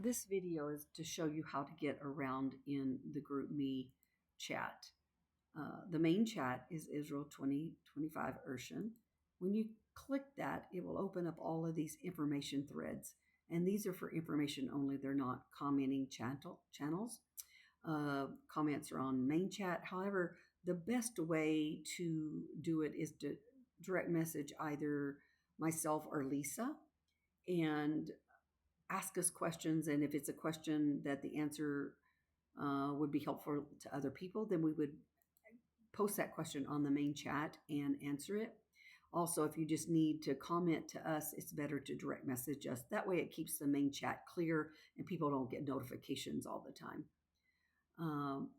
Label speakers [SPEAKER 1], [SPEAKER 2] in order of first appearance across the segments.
[SPEAKER 1] This video is to show you how to get around in the GroupMe chat. The main chat is Israel 2025 Urshan. When you click that, it will open up all of these information threads. And these are for information only. They're not commenting channels. Comments are on main chat. However, the best way to do it is to direct message either myself or Lisa and ask us questions. And if it's a question that the answer would be helpful to other people, then we would post that question on the main chat and answer it. Also, if you just need to comment to us, it's better to direct message us. That way it keeps the main chat clear and people don't get notifications all the time.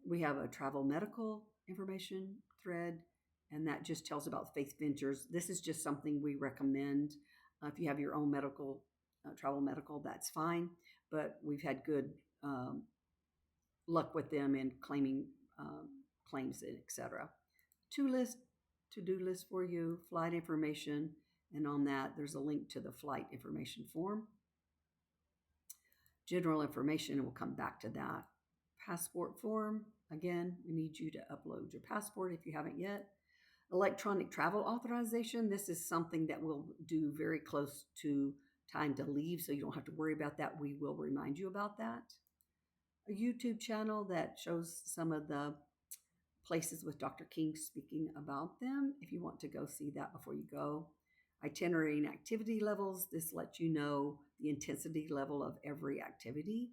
[SPEAKER 1] We have a travel medical information thread, and that just tells about faith ventures. This is just something we recommend. If you have your own medical, travel medical, that's fine. But we've had good luck with them in claiming claims, etc. To-do list for you, flight information, and on that there's a link to the flight information form. General information, and we'll come back to that. Passport form, again, we need you to upload your passport if you haven't yet. Electronic travel authorization, this is something that we'll do very close to time to leave, so you don't have to worry about that. We will remind you about that. A YouTube channel that shows some of the places with Dr. King speaking about them, if you want to go see that before you go. Itinerary and activity levels, this lets you know the intensity level of every activity.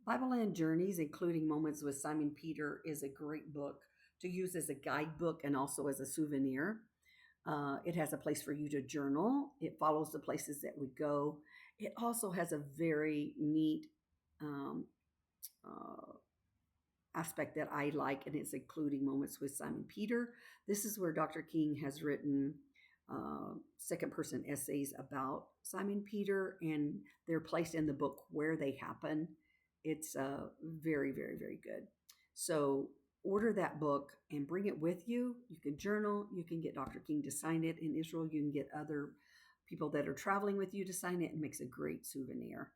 [SPEAKER 1] Bible Land Journeys, including Moments with Simon Peter, is a great book to use as a guidebook and also as a souvenir. It has a place for you to journal. It follows the places that we go. It also has a very neat aspect that I like, and it's including Moments with Simon Peter. This is where Dr. King has written second-person essays about Simon Peter, and they're placed in the book where they happen. It's very, very, very good. So order that book and bring it with you. You can journal. You can get Dr. King to sign it. In Israel, you can get other people that are traveling with you to sign it. It makes a great souvenir.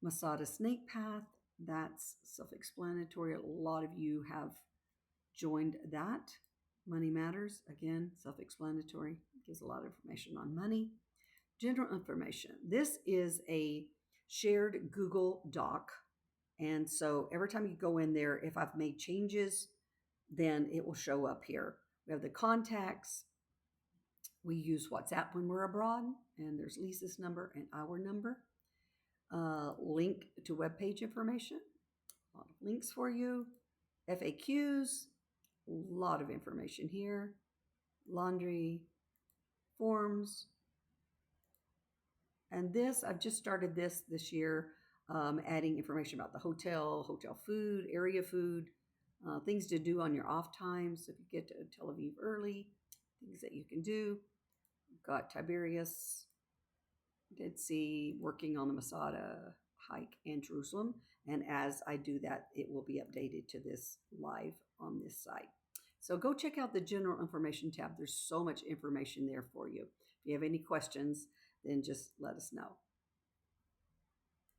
[SPEAKER 1] Masada Snake Path, that's self-explanatory. A lot of you have joined that. Money Matters, again, self-explanatory. Gives a lot of information on money. General information. This is a shared Google Doc. And so every time you go in there, if I've made changes, then it will show up here. We have the contacts. We use WhatsApp when we're abroad, and there's Lisa's number and our number. Link to webpage information. A lot of links for you. FAQs. A lot of information here. Laundry. Forms. And this, I've just started this year, adding information about the hotel food, area food, things to do on your off times. So if you get to Tel Aviv early, things that you can do. We've got Tiberias, Dead Sea, working on the Masada hike in Jerusalem. And as I do that, it will be updated to this live on this site. So go check out the general information tab. There's so much information there for you. If you have any questions, then just let us know.